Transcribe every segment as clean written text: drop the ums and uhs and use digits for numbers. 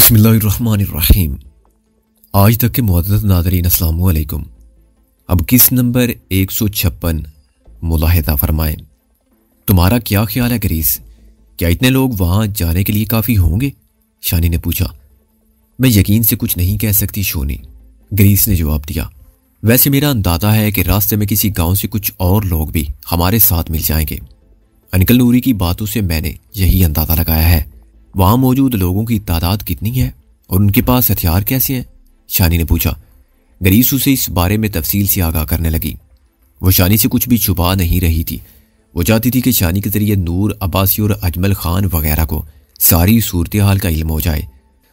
बिस्मिल्लाहिर्रहमानिर्रहीम। आज तक के मुअज़्ज़ज़ नाज़रीन अस्सलाम वालेकुम। अब किस नंबर 156 मुलाहिज़ा फरमाएं। तुम्हारा क्या ख्याल है ग्रीस, क्या इतने लोग वहां जाने के लिए काफ़ी होंगे? शानी ने पूछा। मैं यकीन से कुछ नहीं कह सकती शोनी, ग्रीस ने जवाब दिया। वैसे मेरा अंदाज़ा है कि रास्ते में किसी गांव से कुछ और लोग भी हमारे साथ मिल जाएंगे। अंकल नूरी की बातों से मैंने यही अंदाज़ा लगाया है। वहां मौजूद लोगों की तादाद कितनी है और उनके पास हथियार कैसे हैं? शानी ने पूछा। ग्रीस उसे इस बारे में तफसील से आगाह करने लगी। वो शानी से कुछ भी छुपा नहीं रही थी। वो चाहती थी कि शानी के जरिए नूर अब्बासी और अजमल खान वगैरह को सारी सूरत हाल का इल्म हो जाए।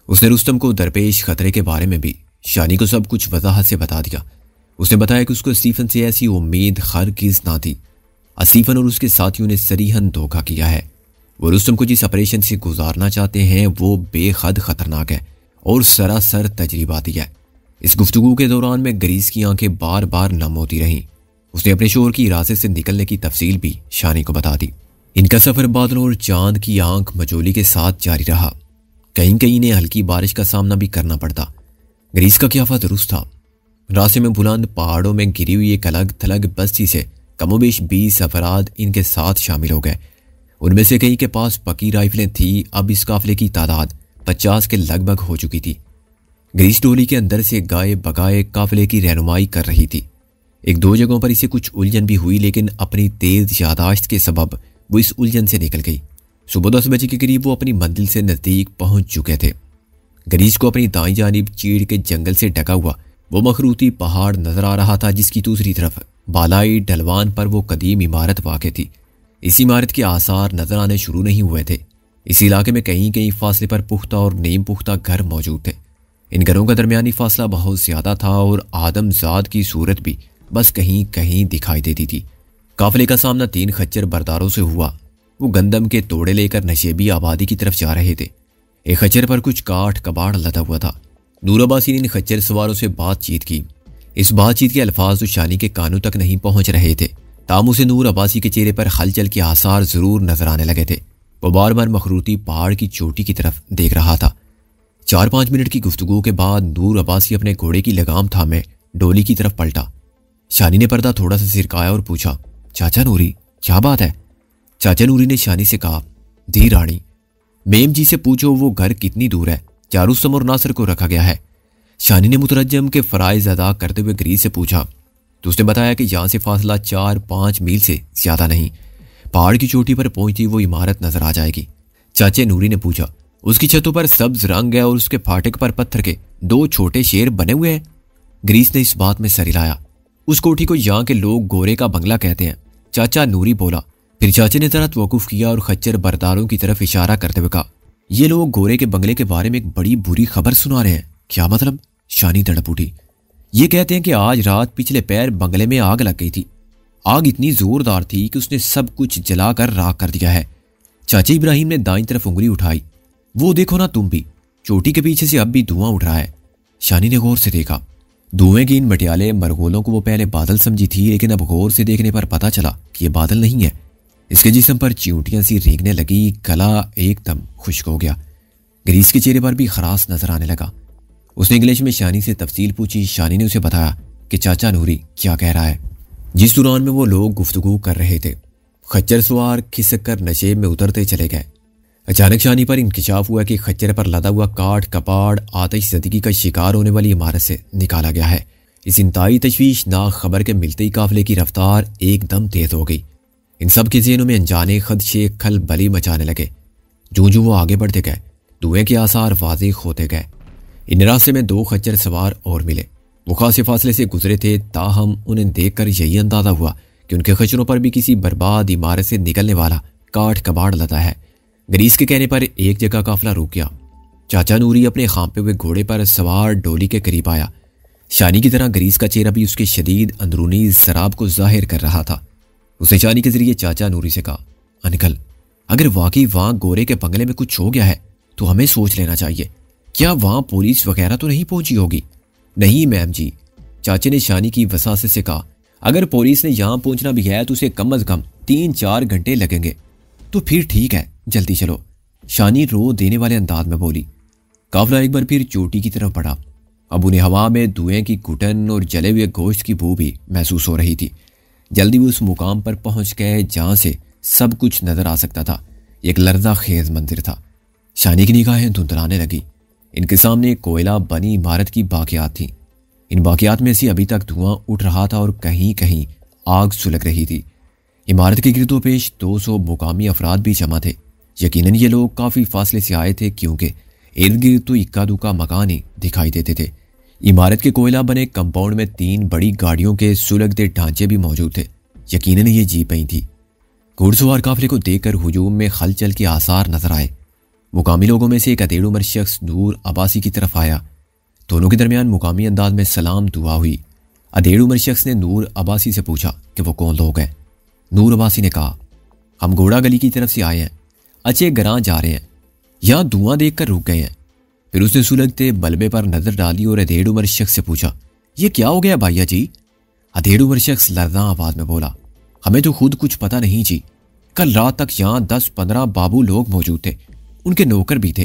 उसने रुस्तम को दरपेश खतरे के बारे में भी शानी को सब कुछ वजाहत से बता दिया। उसने बताया कि उसको स्टीफन से ऐसी उम्मीद हरगिज़ ना थी। स्टीफन और उसके साथियों ने सरीहन धोखा किया है। वो रुस्तम को जिस ऑपरेशन से गुजारना चाहते हैं वो बेहद खतरनाक है और सरासर तजरीबाती है। इस गुफ्तगू के दौरान में ग्रीस की आंखें बार बार नम होती रहीं। उसने अपने शोहर की इरादे से निकलने की तफसील भी शानी को बता दी। इनका सफर बादलों और चांद की आंख मचोली के साथ जारी रहा। कहीं कहीं ने हल्की बारिश का सामना भी करना पड़ता। ग्रीस का क़ियाफा दुरुस्त था। रास्ते में बुलंद पहाड़ों में गिरी हुई एक अलग थलग बस्ती से कमोबेश 20 अफराद इनके साथ शामिल हो गए। उनमें से कई के पास पकी राइफलें थी। अब इस काफिले की तादाद 50 के लगभग हो चुकी थी। ग्रीस टोली के अंदर से गाए बगाए काफिले की रहनुमाई कर रही थी। एक दो जगहों पर इसे कुछ उलझन भी हुई, लेकिन अपनी तेज यादाश्त के सबब वो इस उलझन से निकल गई। सुबह 10 बजे के करीब वो अपनी मंजिल से नज़दीक पहुंच चुके थे। ग्रीस को अपनी दाईं जानिब चीड़ के जंगल से ढका हुआ वो मखरूती पहाड़ नजर आ रहा था, जिसकी दूसरी तरफ बालाई ढलवान पर वो कदीम इमारत वाक़ थी। इस इमारत के आसार नजर आने शुरू नहीं हुए थे। इस इलाके में कहीं कहीं फासले पर पुख्ता और नीम पुख्ता घर मौजूद थे। इन घरों का दरमियानी फासला बहुत ज्यादा था और आदमजाद की सूरत भी बस कहीं कहीं दिखाई देती थी। काफिले का सामना 3 खच्चर बरदारों से हुआ। वो गंदम के तोड़े लेकर नशेबी आबादी की तरफ जा रहे थे। एक खच्चर पर कुछ काठ कबाड़ लदा हुआ था। नूर अब्बासी ने इन खच्चर सवारों से बातचीत की। इस बातचीत के अल्फाज तो शानी के कानों तक नहीं पहुंच रहे थे। तामू से नूर अब्बासी के चेहरे पर हलचल के आसार जरूर नजर आने लगे थे। वो बार बार मखरूती पहाड़ की चोटी की तरफ देख रहा था। 4-5 मिनट की गुफ्तगू के बाद नूर अब्बासी अपने घोड़े की लगाम थामे डोली की तरफ पलटा। शानी ने पर्दा थोड़ा सा सिरकाया और पूछा, चाचा नूरी क्या बात है? चाचा नूरी ने शानी से कहा, दी रानी, मेम जी से पूछो वो घर कितनी दूर है, क्या रुस्तम और नासिर को रखा गया है? शानी ने मुतरज्जम के फराइज अदा करते हुए ग्रीस से पूछा तो उसने बताया कि यहां से फासला 4-5 मील से ज्यादा नहीं। पहाड़ की चोटी पर पहुंचती वो इमारत नजर आ जाएगी। चाचे नूरी ने पूछा, उसकी छतों पर सब्ज रंग है और उसके फाटक पर पत्थर के 2 छोटे शेर बने हुए हैं। ग्रीस ने इस बात में सर हिलाया। उस कोठी को यहाँ के लोग गोरे का बंगला कहते हैं, चाचा नूरी बोला। फिर चाचे ने जरा तवक्कुफ किया और खच्चर बरदारों की तरफ इशारा करते हुए कहा, ये लोग गोरे के बंगले के बारे में एक बड़ी बुरी खबर सुना रहे हैं। क्या मतलब? शानी तड़प उठी। ये कहते हैं कि आज रात पिछले पैर बंगले में आग लग गई थी। आग इतनी जोरदार थी कि उसने सब कुछ जलाकर राख कर दिया है। चाचा इब्राहिम ने दाईं तरफ उंगली उठाई। वो देखो ना तुम भी, चोटी के पीछे से अब भी धुआं उठ रहा है। शानी ने गौर से देखा। धुएं की इन मटियाले मरगोलों को वो पहले बादल समझी थी, लेकिन अब गौर से देखने पर पता चला कि ये बादल नहीं है। इसके जिस्म पर चिंटियां सी रेंगने लगी। गला एकदम खुश्क हो गया। ग्रीस के चेहरे पर भी खरास नजर आने लगा। उसने इंग्लिश में शानी से तफसील पूछी। शानी ने उसे बताया कि चाचा नूरी क्या कह रहा है। जिस दौरान में वो लोग गुफ्तगू कर रहे थे, खच्चर सवार खिसक कर नशेब में उतरते चले गए। अचानक शानी पर इंकशाफ हुआ कि खच्चर पर लदा हुआ काठ कपाड़ आतिश ज़दगी का शिकार होने वाली इमारत से निकाला गया है। इस इंतहाई तशवीशनाक खबर के मिलते ही काफिले की रफ्तार एकदम तेज हो गई। इन सब के ज़हनों में अनजाने खदशे खलबली मचाने लगे। जूं जूं वो आगे बढ़ते गए, धुएं के आसार वाज़ेह होते गए। इन रास्ते में 2 खच्चर सवार और मिले। वो खासे फासले से गुजरे थे, ताहम उन्हें देखकर यही अंदाजा हुआ कि उनके खच्चरों पर भी किसी बर्बाद इमारत से निकलने वाला काठ कबाड़ लदा है। ग्रीस के कहने पर एक जगह काफिला रुक गया। चाचा नूरी अपने खांपे हुए घोड़े पर सवार डोली के करीब आया। शानी की तरह ग्रीस का चेहरा भी उसके शदीद अंदरूनी शराब को जाहिर कर रहा था। उसने शानी के जरिए चाचा नूरी से कहा, अंकल, अगर वाकई वहां गोरे के बंगले में कुछ हो गया है तो हमें सोच लेना चाहिए। क्या वहां पुलिस वगैरह तो नहीं पहुंची होगी? नहीं मैम जी, चाचे ने शानी की वसासत से कहा, अगर पुलिस ने यहां पहुंचना भी है तो उसे कम से कम 3-4 घंटे लगेंगे। तो फिर ठीक है, जल्दी चलो, शानी रो देने वाले अंदाज में बोली। काफिला एक बार फिर चोटी की तरफ बढ़ा। अब उन्हें हवा में धुएं की घुटन और जले हुए गोश्त की बू भी महसूस हो रही थी। जल्दी वो उस मुकाम पर पहुंच गए जहां से सब कुछ नजर आ सकता था। एक लर्जा खेज मंदिर था। शानी की निगाहें धुंधलाने लगी। इनके सामने एक कोयला बनी इमारत की बाकियात थी। इन बाकियात में से अभी तक धुआं उठ रहा था और कहीं कहीं आग सुलग रही थी। इमारत के गिरदो पेश 200 मुकामी अफराद भी जमा थे। यकीनन ये लोग काफ़ी फासले से आए थे, क्योंकि इर्द गिर्द तो इक्का दुक्का मकान ही दिखाई देते थे। इमारत के कोयला बने कंपाउंड में 3 बड़ी गाड़ियों के सुलगते ढांचे भी मौजूद थे। यकीनन ये जीपें ही थी। घुड़सवार काफिले को देखकर हुजूम में खलचल के आसार नजर आए। मुकामी लोगों में से एक अधेड़ उम्र शख्स नूर अब्बासी की तरफ आया। दोनों के दरमियान मुकामी अंदाज में सलाम दुआ हुई। अधेड़ उम्र शख्स ने नूर अब्बासी से पूछा कि वो कौन लोग हैं। नूर अब्बासी ने कहा, हम घोड़ा गली की तरफ से आए हैं, अच्छे गरां जा रहे हैं, यहाँ धुआं देखकर रुक गए हैं। फिर उसने सुलगते बल्बे पर नजर डाली और अधेड़ उम्र शख्स से पूछा, ये क्या हो गया भैया जी? अधेड़ उम्र शख्स लर्जा आवाज में बोला, हमें तो खुद कुछ पता नहीं जी। कल रात तक यहाँ 10-15 बाबू लोग मौजूद थे, उनके नौकर भी थे।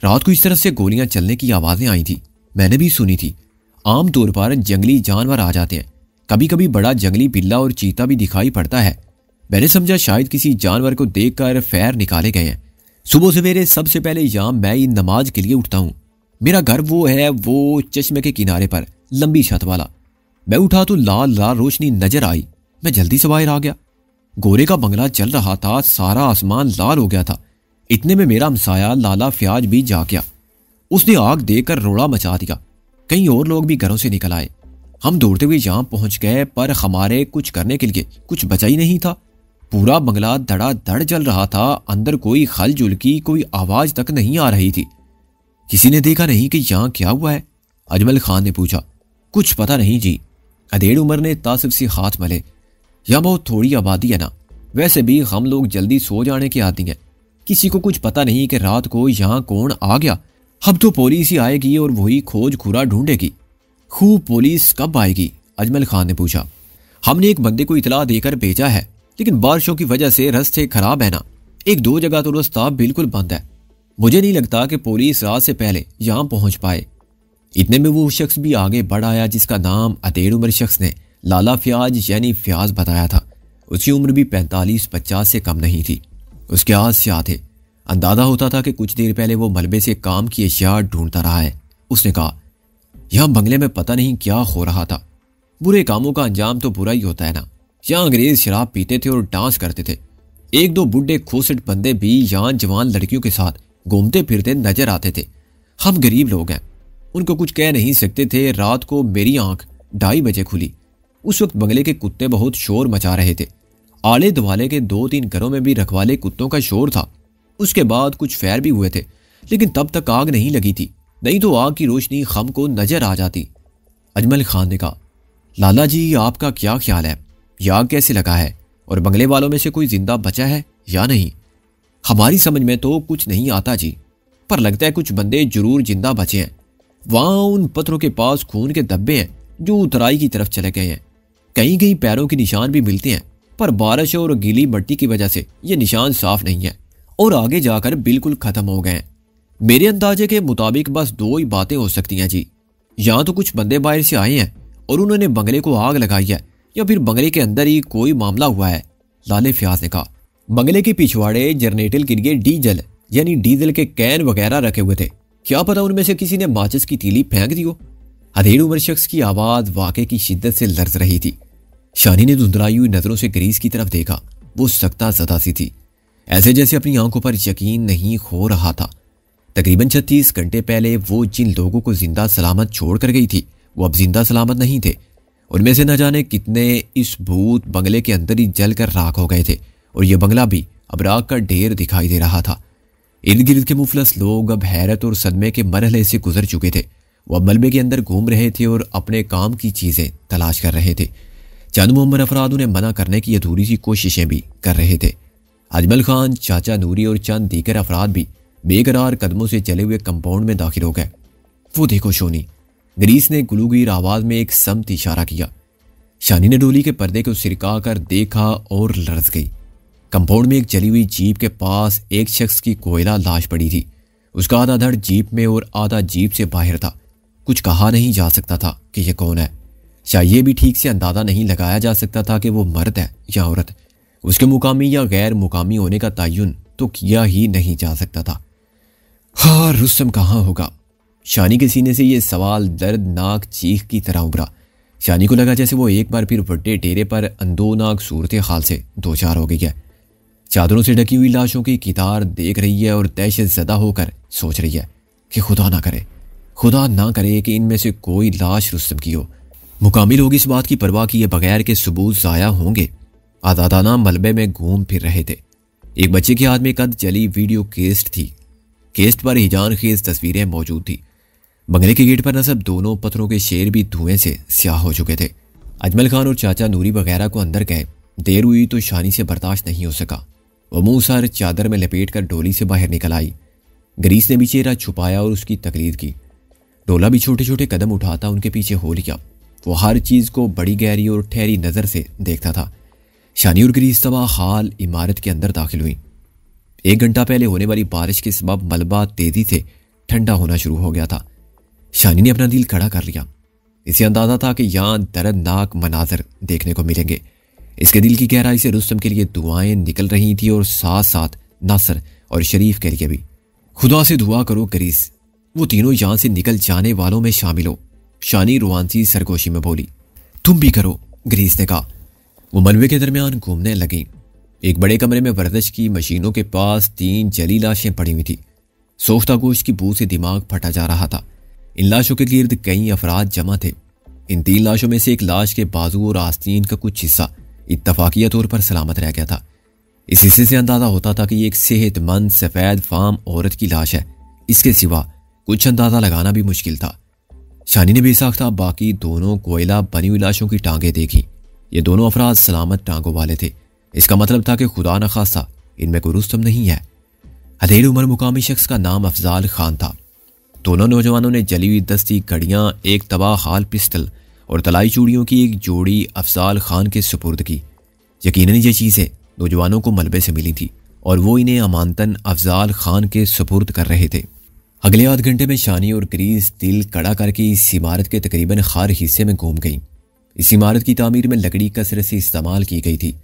रात को इस तरह से गोलियां चलने की आवाजें आई थी, मैंने भी सुनी थी। आम तौर पर जंगली जानवर आ जाते हैं, कभी कभी बड़ा जंगली बिल्ला और चीता भी दिखाई पड़ता है। मैंने समझा शायद किसी जानवर को देखकर फैर निकाले गए हैं। सुबह सवेरे सबसे पहले यहाँ मैं ही नमाज के लिए उठता हूँ। मेरा घर वो चश्मे के किनारे पर लंबी छत वाला। मैं उठा तो लाल लाल रोशनी नजर आई। मैं जल्दी से बाहर आ गया। गोरे का बंगला चल रहा था, सारा आसमान लाल हो गया था। इतने में मेरा हमसाया लाला फ्याज भी जा गया। उसने आग देकर रोड़ा मचा दिया। कई और लोग भी घरों से निकल आए। हम दौड़ते हुए यहाँ पहुंच गए, पर हमारे कुछ करने के लिए कुछ बचा ही नहीं था। पूरा बंगला धड़ाधड़ जल रहा था। अंदर कोई खलजुल की कोई आवाज तक नहीं आ रही थी। किसी ने देखा नहीं कि यहाँ क्या हुआ है? अजमल खान ने पूछा। कुछ पता नहीं जी। अधेड़ उमर ने तासिफ से हाथ मले। यहाँ बहुत थोड़ी आबादी है ना, वैसे भी हम लोग जल्दी सो जाने की आदि हैं। किसी को कुछ पता नहीं कि रात को यहाँ कौन आ गया। अब तो पुलिस ही आएगी और वही खोज खुरा ढूंढेगी। खूब पुलिस कब आएगी? अजमल खान ने पूछा। हमने एक बंदे को इतला देकर भेजा है, लेकिन बारिशों की वजह से रास्ते खराब है ना। 1-2 जगह तो रास्ता बिल्कुल बंद है। मुझे नहीं लगता कि पुलिस रात से पहले यहाँ पहुंच पाए। इतने में वो शख्स भी आगे बढ़ आया जिसका नाम अधेड़ उम्र शख्स ने लाला फ्याज यानी फ्याज बताया था। उसकी उम्र भी 45-50 से कम नहीं थी। उसके हाथ से थे। अंदाजा होता था कि कुछ देर पहले वो मलबे से काम की अशिया ढूंढता रहा है। उसने कहा, यहाँ बंगले में पता नहीं क्या हो रहा था। बुरे कामों का अंजाम तो बुरा ही होता है ना। यहाँ अंग्रेज शराब पीते थे और डांस करते थे। 1-2 बुढ़े खोसट बंदे भी यहाँ जवान लड़कियों के साथ घूमते फिरते नजर आते थे। हम गरीब लोग हैं, उनको कुछ कह नहीं सकते थे। रात को मेरी आंख 2:30 बजे खुली। उस वक्त बंगले के कुत्ते बहुत शोर मचा रहे थे। आले दुआले के 2-3 घरों में भी रखवाले कुत्तों का शोर था। उसके बाद कुछ फैर भी हुए थे, लेकिन तब तक आग नहीं लगी थी, नहीं तो आग की रोशनी हम को नजर आ जाती। अजमल खान ने कहा, लाला जी आपका क्या ख्याल है, यह आग कैसे लगा है और बंगले वालों में से कोई जिंदा बचा है या नहीं? हमारी समझ में तो कुछ नहीं आता जी, पर लगता है कुछ बंदे जरूर जिंदा बचे हैं। वहां उन पत्थरों के पास खून के धब्बे हैं जो उतराई की तरफ चले गए हैं। कहीं कहीं पैरों के निशान भी मिलते हैं, पर बारिश और गीली मिट्टी की वजह से ये निशान साफ नहीं है और आगे जाकर बिल्कुल खत्म हो गए हैं। मेरे अंदाजे के मुताबिक बस 2 ही बातें हो सकती हैं जी। या तो कुछ बंदे बाहर से आए हैं और उन्होंने बंगले को आग लगाई है, या फिर बंगले के अंदर ही कोई मामला हुआ है। लाले फ्याज ने कहा, बंगले के पिछवाड़े जनरेटर के लिए डीजल यानी डीजल के कैन वगैरह रखे हुए थे। क्या पता उनमें से किसी ने माचिस की तीली फेंक दी हो। अधेड़ उम्र शख्स की आवाज वाकई की शिद्दत से लर्ज रही थी। शानी ने धुंधलाई हुई नजरों से ग्रीस की तरफ देखा। वो सख्ता ज़दा सी थी, ऐसे जैसे अपनी आंखों पर यकीन नहीं हो रहा था। तकरीबन 36 घंटे पहले वो जिन लोगों को जिंदा सलामत छोड़ कर गई थी, वो अब जिंदा सलामत नहीं थे। उनमें से न जाने कितने इस भूत बंगले के अंदर ही जल कर राख हो गए थे, और यह बंगला भी अब राख का ढेर दिखाई दे रहा था। इर्द गिर्द के मुफलस लोग अब हैरत और सदमे के मरहले से गुजर चुके थे। वो अब मलबे के अंदर घूम रहे थे और अपने काम की चीजें तलाश कर रहे थे। चंद मोहम्मद अफराद उन्हें मना करने की अधूरी सी कोशिशें भी कर रहे थे। अजमल खान, चाचा नूरी और चंद दीगर अफराद भी बेकरार कदमों से चले हुए कंपाउंड में दाखिल हो गए। वो देखो शोनी, ग्रीस ने गुलूगीर आवाज में एक समत इशारा किया। शानी ने डोली के पर्दे को सिरका कर देखा और लरज गई। कंपाउंड में एक जली हुई जीप के पास एक शख्स की कोयला लाश पड़ी थी। उसका आधा धड़ जीप में और आधा जीप से बाहर था। कुछ कहा नहीं जा सकता था कि यह कौन है। शायद ये भी ठीक से अंदाजा नहीं लगाया जा सकता था कि वो मर्द है या औरत। उसके मुकामी या गैर मुकामी होने का तयन तो किया ही नहीं जा सकता था। हाँ, रुस्तम कहाँ होगा? शानी के सीने से यह सवाल दर्दनाक चीख की तरह उभरा। शानी को लगा जैसे वो एक बार फिर बड़े डेरे पर अंदोनाक सूरत हाल से दो चार हो गई है। चादरों से ढकी हुई लाशों की कितार देख रही है और दहशत ज़दा होकर सोच रही है कि खुदा ना करे कि इनमें से कोई लाश रुस्तम की हो। मुकामी लोग इस बात की परवाह किए बगैर के सबूत ज़ाया होंगे आज़ादाना मलबे में घूम फिर रहे थे। एक बच्चे के हाथ में कद जली वीडियो केस्ट थी। केस्ट पर हिजान खेज तस्वीरें मौजूद थी। बंगले के गेट पर नस्ब दोनों पत्थरों के शेर भी धुएं से स्याह हो चुके थे। अजमल खान और चाचा नूरी वगैरह को अंदर गए। देर हुई तो शानी से बर्दाश्त नहीं हो सका। वो मुंह सर चादर में लपेट कर डोली से बाहर निकल आई। ग्रीस ने भी चेहरा छुपाया और उसकी तकलीद की। डोला भी छोटे छोटे कदम उठाता उनके पीछे हो लिया। वो हर चीज़ को बड़ी गहरी और ठहरी नज़र से देखता था। शानी और ग्रीस तबाह हाल इमारत के अंदर दाखिल हुई। 1 घंटा पहले होने वाली बारिश के सबब मलबा तेजी से ठंडा होना शुरू हो गया था। शानी ने अपना दिल खड़ा कर लिया। इसे अंदाजा था कि यहाँ दर्दनाक मनाजर देखने को मिलेंगे। इसके दिल की गहराई से रुस्तम के लिए दुआएं निकल रही थी और साथ साथ नासर और शरीफ के लिए भी। खुदा से दुआ करो ग्रीस, वो तीनों यहाँ से निकल जाने वालों में शामिल हो। शानी रुआनसी सरगोशी में बोली। तुम भी करो, ग्रीस ने कहा। वो मलबे के दरमियान घूमने लगी। एक बड़े कमरे में वर्जिश की मशीनों के पास 3 जली लाशें पड़ी हुई थी। सोख्ता गोश्त की बू से दिमाग फटा जा रहा था। इन लाशों के गिर्द कई अफराद जमा थे। इन 3 लाशों में से एक लाश के बाजू और आस्तीन का कुछ हिस्सा इत्तफाकिया तौर पर सलामत रह गया था। इस हिस्से से अंदाजा होता था कि ये एक सेहतमंद सफ़ेद फार्म औरत की लाश है। इसके सिवा कुछ अंदाजा लगाना भी मुश्किल था। शानी ने बेसाख्ता बाकी दोनों कोयला बनी हुई लाशों की टांगें देखी। ये दोनों अफराद सलामत टांगों वाले थे। इसका मतलब था कि खुदा न खासा इनमें कोई रुस्तम नहीं है। हथेली उम्र मुकामी शख्स का नाम अफजाल खान था। दोनों नौजवानों ने जली हुई दस्ती घड़ियां, एक तबाह हाल पिस्टल और तलाई चूड़ियों की एक जोड़ी अफजाल खान के सुपुर्द की। यकीनन ये चीज़ें नौजवानों को मलबे से मिली थी और वो इन्हें अमानतन अफजाल खान के सुपुर्द कर रहे थे। अगले आध घंटे में शानी और ग्रीस दिल कड़ा करके इस इमारत के तकरीबन हर हिस्से में घूम गई। इस इमारत की तामीर में लकड़ी कसरत से इस्तेमाल की गई थी।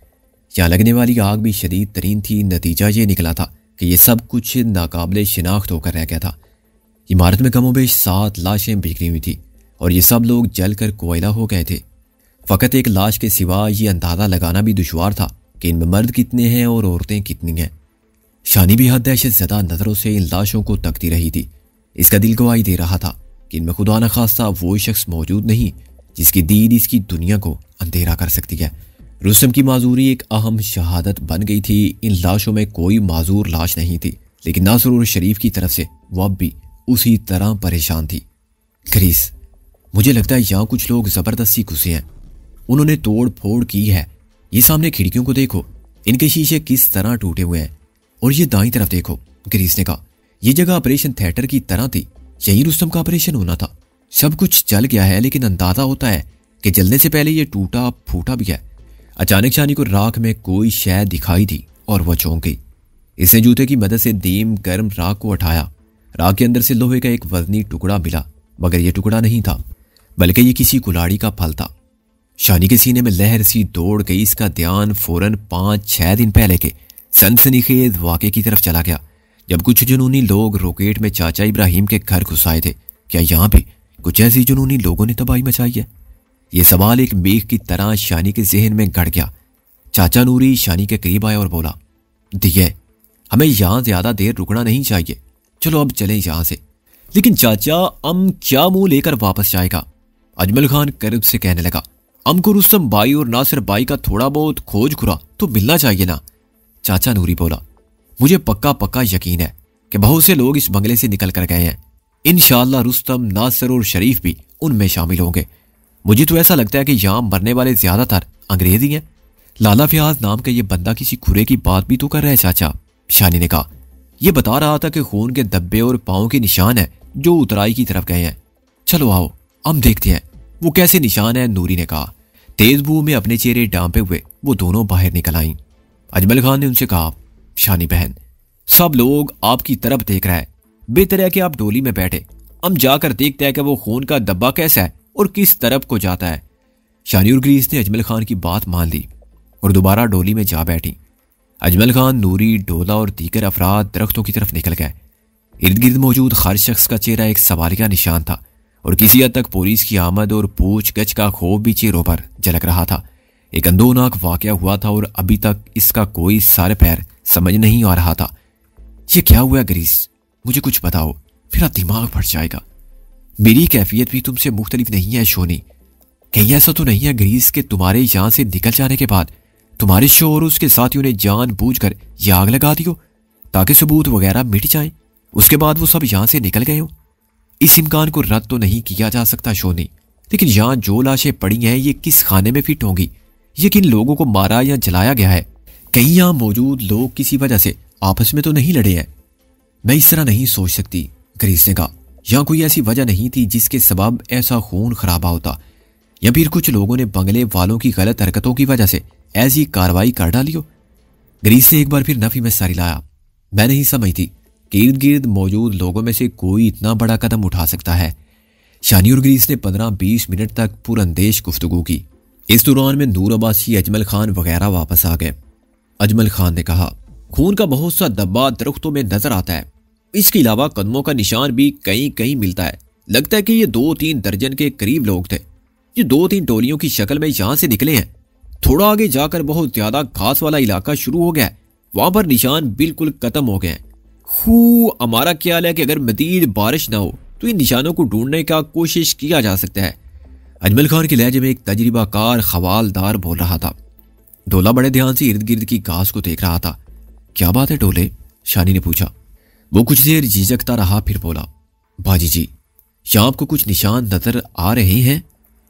यहाँ लगने वाली आग भी शदीद तरीन थी। नतीजा ये निकला था कि यह सब कुछ नाकाबिले शिनाख्त होकर रह गया था। इमारत में कमोबेश 7 लाशें बिखरी हुई थी और ये सब लोग जलकर कोयला हो गए थे। फ़कत एक लाश के सिवा ये अंदाज़ा लगाना भी दुश्वार था कि इनमें मर्द कितने हैं और औरतें कितनी हैं। शानी भी हद दहशत ज़दा नज़रों से इन लाशों को तकती रही थी। इसका दिल गवाही दे रहा था कि इनमें खुदा न खास्ता वो शख्स मौजूद नहीं जिसकी दीद इसकी दुनिया को अंधेरा कर सकती है। रुस्तम की माजूरी एक अहम शहादत बन गई थी। इन लाशों में कोई माजूर लाश नहीं थी, लेकिन नासर और शरीफ की तरफ से वो अब भी उसी तरह परेशान थी। ग्रीस, मुझे लगता है यहाँ कुछ लोग जबरदस्ती घुसे हैं। उन्होंने तोड़ फोड़ की है। ये सामने खिड़कियों को देखो, इनके शीशे किस तरह टूटे हुए हैं। और ये दाईं तरफ देखो, ग्रीस ने कहा। यह जगह ऑपरेशन थिएटर की तरह थी। यही रुस्तम का ऑपरेशन होना था। सब कुछ जल गया है, लेकिन अंदाजा होता है कि जलने से पहले ये टूटा फूटा भी है। अचानक शानी को राख में कोई शय दिखाई दी और वह चौंक गई। इसने जूते की मदद से धीम गर्म राख को उठाया। राख के अंदर से लोहे का एक वजनी टुकड़ा मिला, मगर यह टुकड़ा नहीं था, बल्कि यह किसी कुल्हाड़ी का फल था। शानी के सीने में लहर सी दौड़ गई। इसका ध्यान फौरन 5-6 दिन पहले के सनसनीखेज वाक़े की तरफ चला गया, जब कुछ जुनूनी लोग रॉकेट में चाचा इब्राहिम के घर घुस आए थे। क्या यहाँ भी कुछ ऐसी जुनूनी लोगों ने तबाही मचाई है? यह सवाल एक मेघ की तरह शानी के जहन में गड़ गया। चाचा नूरी शानी के करीब आया और बोला, दिए, हमें यहाँ ज्यादा देर रुकना नहीं चाहिए। चलो अब चलें यहाँ से। लेकिन चाचा, अम क्या मुंह लेकर वापस जाएगा? अजमल खान कर्ब से कहने लगा। हमको रुस्तम भाई और नासिर भाई का थोड़ा बहुत खोज खुरा तो मिलना चाहिए ना। चाचा नूरी बोला, मुझे पक्का पक्का यकीन है कि बहुत से लोग इस बंगले से निकल कर गए हैं। इंशाअल्लाह रुस्तम, नासिर और शरीफ भी उनमें शामिल होंगे। मुझे तो ऐसा लगता है कि यहाँ मरने वाले ज्यादातर अंग्रेज ही हैं। लाला फयाज नाम का ये बंदा किसी खुरे की बात भी तो कर रहा है चाचा, शानी ने कहा। यह बता रहा था कि खून के धब्बे और पाँव के निशान है जो उतराई की तरफ गए हैं। चलो आओ हम देखते हैं वो कैसे निशान है, नूरी ने कहा। तेज बू में अपने चेहरे डांपे हुए वो दोनों बाहर निकल आईं। अजमल खान ने उनसे कहा, शानी बहन, सब लोग आपकी तरफ देख रहा है। बेहतर है कि आप डोली में बैठे, हम जाकर देखते हैं कि वो खून का डब्बा कैसा है और किस तरफ को जाता है। शानी और ग्रीस ने अजमल खान की बात मान ली और दोबारा डोली में जा बैठी। अजमल खान, नूरी, डोला और दीगर अफराद दरख्तों की तरफ निकल गए। इर्द गिर्द मौजूद हर शख्स का चेहरा एक सवालिया निशान था और किसी हद तक पुलिस की आमद और पूछगछ का खौफ भी चेहरों पर झलक रहा था। एक अंदोनाक वाकया हुआ था और अभी तक इसका कोई सारे पैर समझ नहीं आ रहा था। ये क्या हुआ ग्रीस, मुझे कुछ बताओ, मेरा दिमाग फट जाएगा। मेरी कैफियत भी तुमसे मुख्तलिफ नहीं है शोनी। कहीं ऐसा तो नहीं है ग्रीस के तुम्हारे यहां से निकल जाने के बाद तुम्हारे शो और उसके साथियों ने जानबूझकर ये आग लगा दी हो ताकि सबूत वगैरह मिट जाए, उसके बाद वो सब यहां से निकल गए हो? इस इम्कान को रद्द तो नहीं किया जा सकता शोनी, लेकिन यहां जो लाशें पड़ी हैं ये किस खाने में फिट होंगी? ये किन लोगों को मारा या जलाया गया है? कहीं यहां मौजूद लोग किसी वजह से आपस में तो नहीं लड़े हैं? मैं इस तरह नहीं सोच सकती, ग्रीस ने कहा। यहां कोई ऐसी वजह नहीं थी जिसके सबब ऐसा खून खराबा होता, या फिर कुछ लोगों ने बंगले वालों की गलत हरकतों की वजह से ऐसी कार्रवाई कर डाली हो। ग्रीस ने एक बार फिर नफी में सर हिलाया। मैं नहीं समझती कि इर्द गिर्द मौजूद लोगों में से कोई इतना बड़ा कदम उठा सकता है। शानी और ग्रीस ने 15-20 मिनट तक पुरंदेश गुफ्तगू की। इस दौरान में नूर अब्बासी, अजमल खान वगैरह वापस आ गए। अजमल खान ने कहा, खून का बहुत सा डब्बा दरख्तों में नजर आता है, इसके अलावा कदमों का निशान भी कहीं कहीं मिलता है। लगता है कि ये 2-3 दर्जन के करीब लोग थे। ये 2-3 टोलियों की शक्ल में यहां से निकले हैं। थोड़ा आगे जाकर बहुत ज्यादा घास वाला इलाका शुरू हो गया है, वहां पर निशान बिल्कुल खत्म हो गए हैं। हमारा ख्याल है कि अगर मजीद बारिश ना हो तो इन निशानों को ढूंढने का कोशिश किया जा सकता है। अजमल खान के लहजे में एक तजर्बाकार खवालदार बोल रहा था। डोला बड़े ध्यान से इर्द गिर्द की घास को देख रहा था। क्या बात है डोले, शानी ने पूछा। वो कुछ देर झिझकता रहा, फिर बोला, बाजी जी, यहाँ आपको कुछ निशान नजर आ रहे हैं?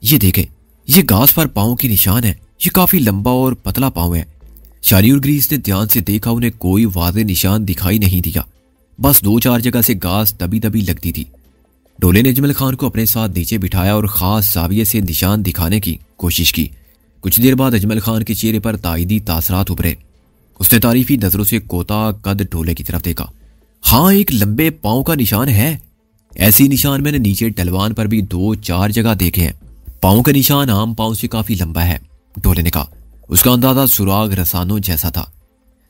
ये देखें, ये घास पर पांव के निशान है। ये काफी लंबा और पतला पांव है। शानी और ग्रीस ने ध्यान से देखा, उन्हें कोई वाज़ेह निशान दिखाई नहीं दिया, बस 2-4 जगह से घास दबी दबी लगती थी। डोले ने अजमल खान को अपने साथ नीचे बिठाया और खास जाविये से निशान दिखाने की कोशिश की। कुछ देर बाद अजमल खान के चेहरे पर ताइदी तासरात उभरे। उसने तारीफी नजरों से कोता कद डोले की तरफ देखा। हाँ, एक लंबे पांव का निशान है। ऐसी निशान मैंने नीचे ढलवान पर भी 2-4 जगह देखे हैं। पांव का निशान आम पांव से काफी लंबा है, डोले ने कहा। उसका अंदाजा सुराग रसानों जैसा था।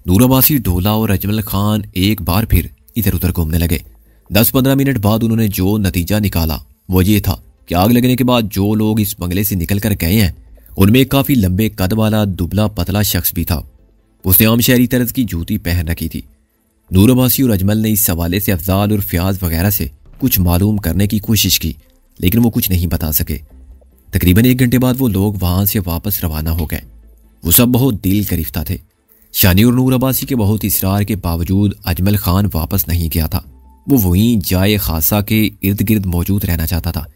नूर अब्बासी, डोला और अजमल खान एक बार फिर इधर उधर घूमने लगे। 10-15 मिनट बाद उन्होंने जो नतीजा निकाला वो ये था कि आग लगने के बाद जो लोग इस बंगले से निकल कर गए हैं उनमें एक काफी लंबे कद वाला दुबला पतला शख्स भी था। उसने आम शहरी तर्ज की जूती पहन रखी थी। नूर अब्बासी और अजमल ने इस हवाले से अफजाल और फ्याज वगैरह से कुछ मालूम करने की कोशिश की, लेकिन वो कुछ नहीं बता सके। तकरीबन 1 घंटे बाद वो लोग वहां से वापस रवाना हो गए। वो सब बहुत दिल गरिफ्ता थे। शानी और नूर अब्बासी के बहुत इसरार के बावजूद अजमल खान वापस नहीं गया था। वो वहीं जाए खासा के इर्द गिर्द मौजूद रहना चाहता था।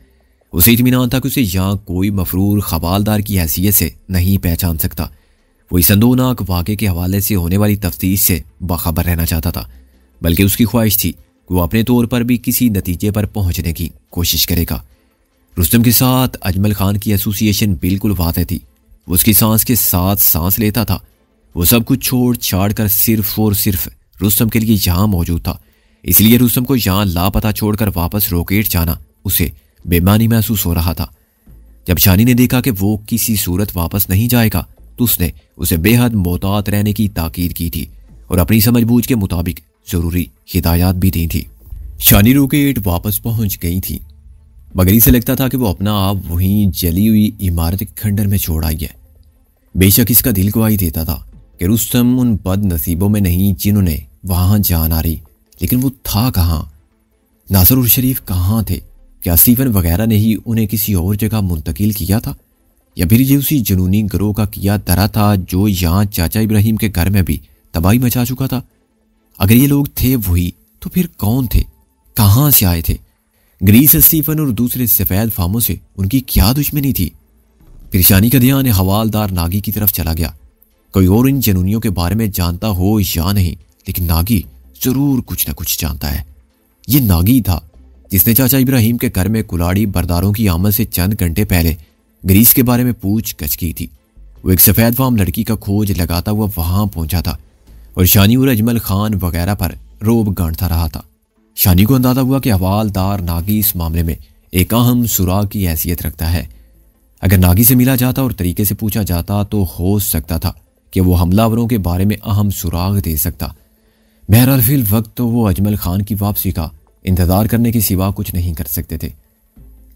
उसे इत्मीनान था कि उसे यहाँ कोई मफरूर खबालदार की हैसियत से नहीं पहचान सकता। वो इस अंदोनाक वाक़े के हवाले से होने वाली तफ्तीश से बाखबर रहना चाहता था, बल्कि उसकी ख्वाहिश थी कि वो अपने तौर पर भी किसी नतीजे पर पहुंचने की कोशिश करेगा। रुस्तम के साथ अजमल खान की एसोसिएशन बिल्कुल वाज़ेह थी। वो उसकी सांस के साथ सांस लेता था। वो सब कुछ छोड़ छाड़ कर सिर्फ और सिर्फ रुस्तम के लिए यहाँ मौजूद था। इसलिए रुस्तम को यहाँ लापता छोड़कर वापस रॉकेट जाना उसे बेमानी महसूस हो रहा था। जब शानी ने देखा कि वो किसी सूरत वापस नहीं जाएगा तो उसने उसे बेहद मोहतात रहने की ताकीद की थी और अपनी समझबूझ के मुताबिक जरूरी हिदायत भी दी थी। शानी रॉकेट वापस पहुंच गई थी, मगर इसे लगता था कि वो अपना आप वहीं जली हुई इमारत के खंडर में छोड़ आई है। बेशक इसका दिल गवाही देता था कि रुस्तम उन बदनसीबों में नहीं जिन्होंने वहां जान आ रही, लेकिन वो था कहाँ? नासर और शरीफ कहाँ थे? क्या स्टीफन वगैरह ने ही उन्हें किसी और जगह मुंतकिल किया था, या फिर ये उसी जुनूनी गिरोह का किया दरा था जो यहाँ चाचा इब्राहिम के घर में भी तबाही मचा चुका था? अगर ये लोग थे वही, तो फिर कौन थे? कहाँ से आए थे? ग्रीस, स्टीफन और दूसरे सफेद फार्मों से उनकी क्या दुश्मनी थी? फिर शानी का ध्यान हवालदार नागी की तरफ चला गया। कोई और इन जनूनियों के बारे में जानता हो या नहीं, लेकिन नागी जरूर कुछ न कुछ जानता है। ये नागी था जिसने चाचा इब्राहिम के घर में कुलाड़ी बरदारों की आमद से चंद घंटे पहले ग्रीस के बारे में पूछगछ की थी। वो एक सफेद फार्म लड़की का खोज लगाता हुआ वहां पहुंचा था और शानी और अजमल खान वगैरह पर रोब गांठता रहा था। शानी को अंदाजा हुआ कि हवालदार नागी इस मामले में एक अहम सुराग की हैसियत रखता है। अगर नागी से मिला जाता और तरीके से पूछा जाता तो हो सकता था कि वो हमलावरों के बारे में अहम सुराग दे सकता। बहरहाल फिल वक्त तो वो अजमल खान की वापसी का इंतजार करने के सिवा कुछ नहीं कर सकते थे।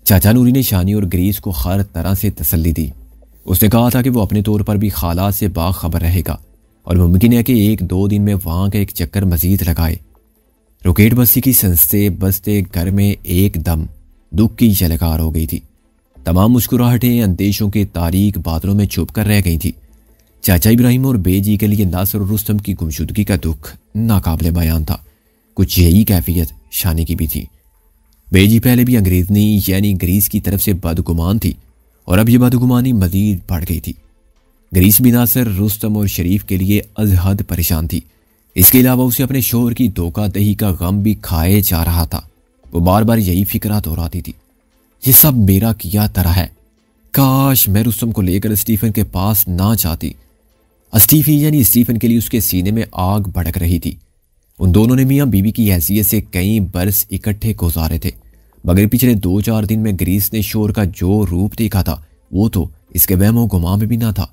चाचा नूरी ने शानी और ग्रीस को हर तरह से तसल्ली दी। उसने कहा था कि वो अपने तौर पर भी हालात से बाखबर रहेगा और मुमकिन है कि 1-2 दिन में वहां का एक चक्कर मजीद लगाए। रोकेट बस्ती की संस्थे बसते घर में एकदम दुख की झलकार हो गई थी। तमाम मुस्कुराहटें अंदेशों के तारीक बादलों में छुप कर रह गई थी। चाचा इब्राहिम और बेजी के लिए नासर और रुस्तम की गुमशुदगी का दुख नाकाबिले बयान था। कुछ यही कैफियत शानी की भी थी। बेजी पहले भी अंग्रेजनी यानी ग्रीस की तरफ से बदगुमान थी और अब यह बदगुमानी मजीद बढ़ गई थी। ग्रीस भी नासर, रुस्तम और शरीफ के लिए अजहद परेशान थी। इसके अलावा उसे अपने शोहर की धोखाधही का गम भी खाए जा रहा था। वो बार बार यही फिक्रा दोहराती थी, ये सब मेरा किया तरह है। काश मैं रुस्तम को लेकर स्टीफन के पास ना जाती। स्टीफी यानी स्टीफन के लिए उसके सीने में आग भड़क रही थी। उन दोनों ने मियाँ बीवी की हैसियत से कई बरस इकट्ठे गुजारे थे, मगर पिछले 2-4 दिन में ग्रीस ने शोर का जो रूप देखा था वो तो इसके वहमो गुमा में भी ना था।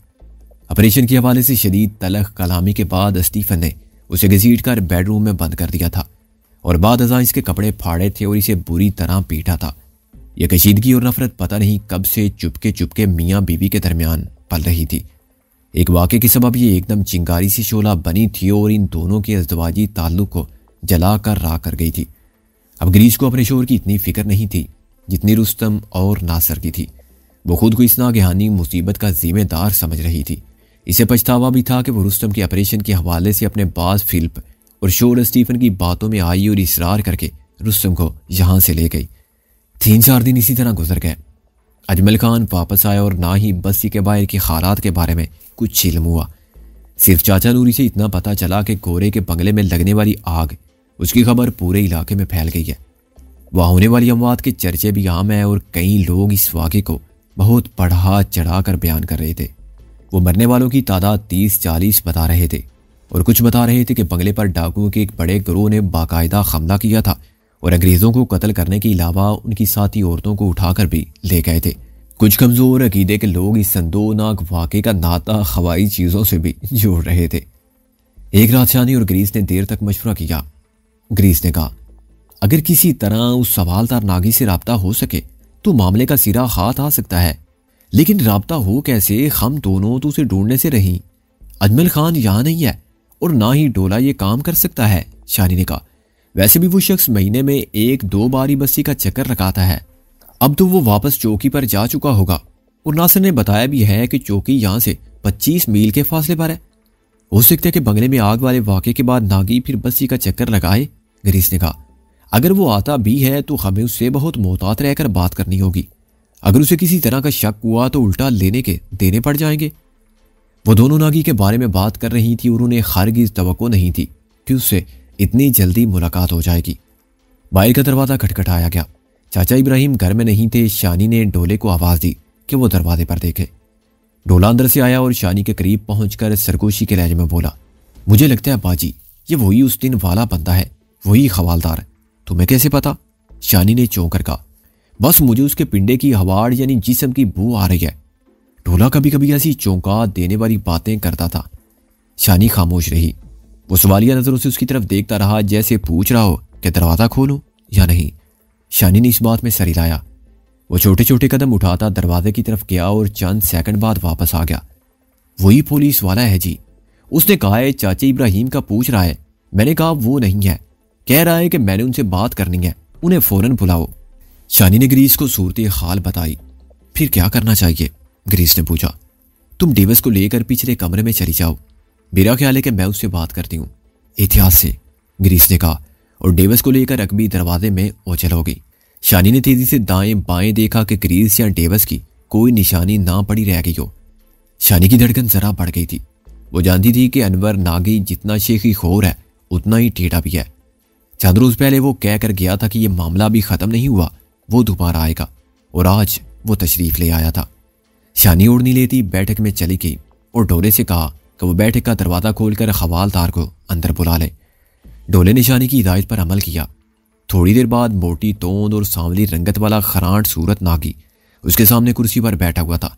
ऑपरेशन के हवाले से शदीद तलख कलामी के बाद स्टीफन ने उसे घसीट कर बेडरूम में बंद कर दिया था और बाद अज़ां इसके कपड़े फाड़े थे और इसे बुरी तरह पीटा था। यह कशीदगी और नफरत पता नहीं कब से चुपके चुपके मियाँ बीवी के दरमियान पल रही थी। एक वाक़े की सबब ये एकदम चिंगारी सी शोला बनी थी और इन दोनों के अज़दवाजी ताल्लुक को जला कर राख कर गई थी। अब ग्रीस को अपने शोहर की इतनी फिक्र नहीं थी जितनी रुस्तम और नासर की थी। वो खुद को इस नागहानी मुसीबत का जिम्मेदार समझ रही थी। इसे पछतावा भी था कि वो रुस्तम के ऑपरेशन के हवाले से अपने बाज फिल्प और शोहर स्टीफन की बातों में आई और इसरार करके रुस्तम को यहाँ से ले गई। 3-4 दिन इसी तरह गुजर गए। अजमल खान वापस आया और ना ही बस्ती के बाहर के हालात के बारे में कुछ इल्म हुआ। सिर्फ चाचा नूरी से इतना पता चला कि गोरे के बंगले में लगने वाली आग, उसकी खबर पूरे इलाके में फैल गई है। वहाँ होने वाली अमवात के चर्चे भी आम है और कई लोग इस वाक़े को बहुत बढ़ा चढ़ा कर बयान कर रहे थे। वो मरने वालों की तादाद 30-40 बता रहे थे और कुछ बता रहे थे कि बंगले पर डाकुओं के एक बड़े गिरोह ने बाकायदा हमला किया था और अंग्रेज़ों को कत्ल करने के अलावा उनकी साथी औरतों को उठाकर भी ले गए थे। कुछ कमज़ोर अकीदे के लोग इस संदोनाक वाक़े का नाता हवाई चीज़ों से भी जोड़ रहे थे। एक रात शानी और ग्रीस ने देर तक मशवरा किया। ग्रीस ने कहा, अगर किसी तरह उस सवालदार नागी से राब्ता हो सके तो मामले का सिरा हाथ आ सकता है, लेकिन राब्ता हो कैसे? हम दोनों तो उसे ढूंढने से रही। अजमल खान यहाँ नहीं है और ना ही डोला ये काम कर सकता है। शानी ने कहा, वैसे भी वो शख्स महीने में 1-2 बार ही बस्ती का चक्कर लगाता है। अब तो वो वापस चौकी पर जा चुका होगा और नासिर ने बताया भी है कि चौकी यहाँ से 25 मील के फासले पर है। हो सकता है कि बंगले में आग वाले वाक़े के बाद नागी फिर बस्ती का चक्कर लगाए। ग्रीस ने कहा, अगर वो आता भी है तो हमें उससे बहुत मोहतात रहकर बात करनी होगी। अगर उसे किसी तरह का शक हुआ तो उल्टा लेने के देने पड़ जाएंगे। वो दोनों नागी के बारे में बात कर रही थी और उन्हें हरगिज़ तवक्को नहीं थी कि उससे इतनी जल्दी मुलाकात हो जाएगी। बाहर का दरवाज़ा खटखटाया गया। चाचा इब्राहिम घर में नहीं थे। शानी ने डोले को आवाज़ दी कि वो दरवाजे पर देखे। डोला अंदर से आया और शानी के करीब पहुंचकर सरगोशी के लहजे में बोला, मुझे लगता है बाजी ये वही उस दिन वाला बंदा है, वही हवालदार। तुम्हें कैसे पता? शानी ने चौंक कर कहा, बस मुझे उसके पिंडे की हवाड़ यानी जिस्म की बू आ रही है। डोला कभी कभी ऐसी चौंका देने वाली बातें करता था। शानी खामोश रही। वो सवालिया नजरों से उसकी तरफ देखता रहा जैसे पूछ रहा हो कि दरवाज़ा खोलूं या नहीं। शानी ने इस बात में सर हिलाया। वो छोटे छोटे कदम उठाता दरवाजे की तरफ गया और चंद सेकंड बाद वापस आ गया। वही पुलिस वाला है जी, उसने कहा है चाचा इब्राहिम का पूछ रहा है। मैंने कहा वो नहीं है, कह रहा है कि मैंने उनसे बात करनी है, उन्हें फौरन बुलाओ। शानी ने ग्रीस को सूरत हाल बताई। फिर क्या करना चाहिए? ग्रीस ने पूछा। तुम डेविस को लेकर पिछले कमरे में चली जाओ, मेरा ख्याल है कि मैं उससे बात करती हूँ। एहतियात से, ग्रीस ने कहा और डेविस को लेकर अकबी दरवाजे में ओझल हो गई। शानी ने तेजी से दाएं बाएं देखा कि ग्रीस या डेविस की कोई निशानी ना पड़ी रह गई हो। शानी की धड़कन जरा बढ़ गई थी। वो जानती थी कि अनवर नागी जितना शेखी खोर है उतना ही टेढ़ा भी है। चंद रोज पहले वो कह कर गया था कि यह मामला भी खत्म नहीं हुआ, वो दोबारा आएगा, और आज वो तशरीफ ले आया था। शानी ओढ़नी लेती बैठक में चली गई और डोले से कहा कि वो बैठक का दरवाज़ा खोलकर हवालदार को अंदर बुला ले। डोले ने शानी की हिदायत पर अमल किया। थोड़ी देर बाद मोटी तोंद और सांवली रंगत वाला खरांट सूरत नागी उसके सामने कुर्सी पर बैठा हुआ था।